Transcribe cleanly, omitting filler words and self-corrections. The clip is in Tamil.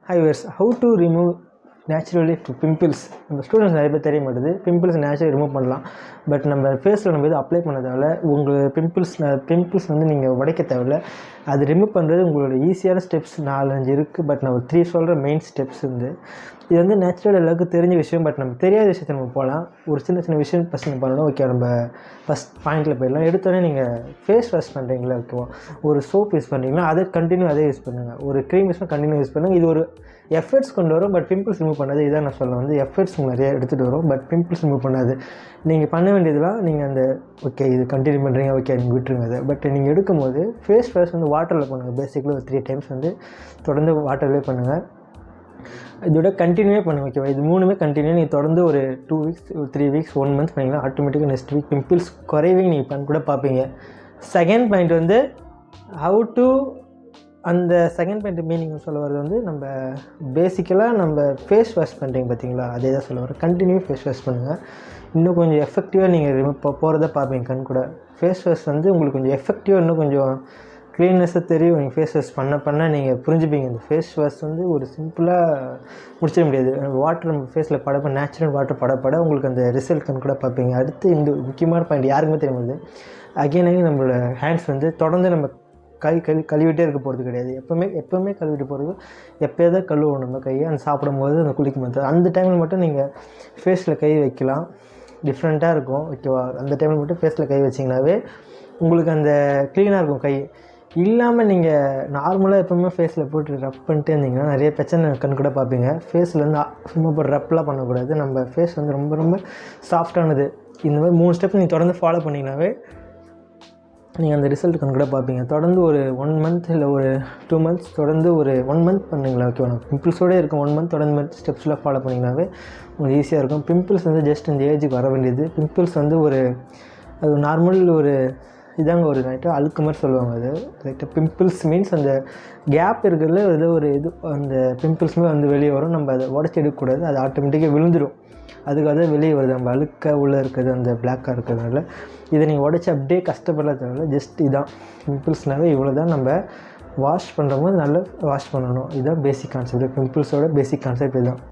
Hi viewers, how to remove naturally pimples. நம்ம ஸ்டூடெண்ட்ஸ் நிறைய பேர் தெரிய மாட்டேது. பிம்பிள்ஸ் நேச்சுரலி ரிமூவ் பண்ணலாம். பட் நம்ம ஃபேஸில் நம்ம எதுவும் அப்ளை பண்ண தேவையில்ல. உங்கள் பிம்பிள்ஸ் வந்து நீங்கள் உடைக்க தேவையில்ல. அது ரிமூவ் பண்ணுறது உங்களோட ஈஸியான ஸ்டெப்ஸ் 4-5 இருக்குது. பட் நான் ஒரு 3 சொல்கிற மெயின் ஸ்டெப்ஸ் இது வந்து நேச்சுரல் எல்லாருக்கும் தெரிஞ்ச விஷயம். பட் நம்ம தெரியாத விஷயத்தை நம்ம போகலாம். ஒரு சின்ன விஷயம் ஃபஸ்ட் நம்ம பண்ணணும். ஓகே, நம்ம ஃபஸ்ட் பாயிண்டில் போயிடலாம். எடுத்தோடனே நீங்கள் ஃபேஸ் வாஷ் பண்ணுறீங்களா, ஓகேவா, ஒரு சோப் யூஸ் பண்ணுறீங்களா, அதை கண்டினியூ அதே யூஸ் பண்ணுங்கள். ஒரு க்ரீம் யூஸ் பண்ணி கண்டினியூ யூஸ் பண்ணுங்கள். இது ஒரு எஃபர்ட்ஸ் கொண்டு வரும். பட் பிம்பிள்ஸ் ரிமூவ் பண்ணாது. இதான் நான் சொல்ல வந்து எஃபர்ட்ஸ் நிறைய எடுத்துகிட்டு வரும். பட் பிம்பிள்ஸ் ரிமூவ் பண்ணாது. நீங்கள் பண்ண வேண்டியதுலாம் நீங்கள் அந்த ஓகே இது கண்டினியூ பண்ணுறீங்க, ஓகே நீங்கள் விட்டுருங்க அதை. பட் நீங்கள் எடுக்கும்போது ஃபேஸ் வாஷ் வந்து வாட்டரில் பண்ணுங்கள். பேசிக்கலி ஒரு 3 டைம்ஸ் வந்து தொடர்ந்து வாட்டர்லேயே பண்ணுங்கள். இதோட கண்டினியூவே பண்ணுங்கள், ஓகேவா. இது 3மே கண்டினியூ நீங்கள் தொடர்ந்து ஒரு 2 வீக்ஸ், 3 வீக்ஸ், 1 மந்த் பண்ணிங்கன்னா ஆட்டோமேட்டிக்காக நெக்ஸ்ட் வீக் பிம்பிள்ஸ் குறைவே நீங்கள் பண்ண கூட பார்ப்பீங்க. செகண்ட் பாயிண்ட் வந்து ஹவு டு அந்த செகண்ட் பாயிண்ட் மீனிங் சொல்ல வரது வந்து நம்ம பேசிக்கலாக நம்ம ஃபேஸ் வாஷ் பண்ணுறீங்க பார்த்தீங்களா, அதே தான் சொல்ல வரேன். கண்டினியூ ஃபேஸ் வாஷ் பண்ணுங்கள். இன்னும் கொஞ்சம் எஃபெக்டிவாக நீங்கள் இப்போ போகிறத பார்ப்பீங்க கண் கூட. ஃபேஸ் வாஷ் வந்து உங்களுக்கு கொஞ்சம் எஃபெக்டிவாக இன்னும் கொஞ்சம் க்ளீன்னஸாக தெரியும். நீங்கள் ஃபேஸ் வாஷ் பண்ண நீங்கள் புரிஞ்சுப்பீங்க. இந்த ஃபேஸ் வாஷ் வந்து ஒரு சிம்பிளாக முடிச்சிட முடியாது. வாட்டர் நம்ம ஃபேஸில் படப்ப நேச்சுரல் வாட்டர் படப்பட உங்களுக்கு அந்த ரிசல்ட் கண் கூட பார்ப்பீங்க. அடுத்து இந்த முக்கியமான பாயிண்ட் யாருக்குமே தெரிய முடியாது. அகைன் நம்மளோட ஹேண்ட்ஸ் வந்து தொடர்ந்து நம்ம கழுவிட்டே இருக்க போகிறது கிடையாது. எப்போவுமே கழுவிட்டு போகிறது. எப்போயாவது கழுவணும் நம்ம கையை. அந்த சாப்பிடும்போது அந்த குளிக்கும் போது அந்த டைமில் மட்டும் நீங்கள் ஃபேஸில் கை வைக்கலாம். டிஃப்ரெண்ட்டாக இருக்கும், ஓகேவா. அந்த டைமில் மட்டும் ஃபேஸில் கை வச்சிங்கனாவே உங்களுக்கு அந்த க்ளீனாக இருக்கும் கை. இல்லாமல் நீங்கள் நார்மலாக எப்போவுமே ஃபேஸில் போட்டு ரப் பண்ணிட்டே இருந்தீங்கன்னா நிறைய பிரச்சனை கண் கூட பார்ப்பீங்க. ஃபேஸில் வந்து சும்மா போட்டு ரப்லாம் பண்ணக்கூடாது. நம்ம ஃபேஸ் வந்து ரொம்ப ரொம்ப சாஃப்டானது. இந்த மாதிரி 3 ஸ்டெப் நீங்கள் தொடர்ந்து ஃபாலோ பண்ணிங்கனாவே நீங்கள் அந்த ரிசல்ட் கண் கூட பார்ப்பீங்க. தொடர்ந்து ஒரு 1 மந்த் இல்லை ஒரு 2 மந்த்ஸ் தொடர்ந்து ஒரு 1 மந்த் பண்ணுங்களா, ஓகேவா. பிம்பிள்ஸோடு இருக்கும் 1 மந்த் தொடர்ந்து ஸ்டெப்ஸ்லாம் ஃபாலோ பண்ணிங்கனாவே உங்களுக்கு ஈஸியாக இருக்கும். பிம்பிள்ஸ் வந்து ஜஸ்ட் இந்த ஏஜுக்கு வர வேண்டியது. பிம்பிள்ஸ் வந்து அது நார்மல் ஒரு இதாங்க ஒரு ரைட்டாக அழுக்கு மாதிரி சொல்லுவாங்க. அது ரைட்டாக பிம்பிள்ஸ் மீன்ஸ் அந்த கேப் இருக்கிறதுல ஏதோ ஒரு அந்த பிம்பிள்ஸுமே வந்து வெளியே வரும். நம்ம அதை உடச்சி எடுக்கக்கூடாது. அது ஆட்டோமேட்டிக்காக விழுந்துடும். அதுக்காக வெளியே வருது. நம்ம அழுக்க உள்ளே இருக்கிறது அந்த பிளாக்காக இருக்கிறதுனால இதை நீங்கள் உடச்சி அப்படியே கஷ்டப்பட தேவையில்ல. ஜஸ்ட் இதான் பிம்பிள்ஸ்னாவே இவ்வளோ தான். நம்ம வாஷ் பண்ணுற போது நல்லா வாஷ் பண்ணணும். இதுதான் பேசிக் கான்செப்ட். பிம்பிள்ஸோட பேசிக் கான்செப்ட் இதுதான்.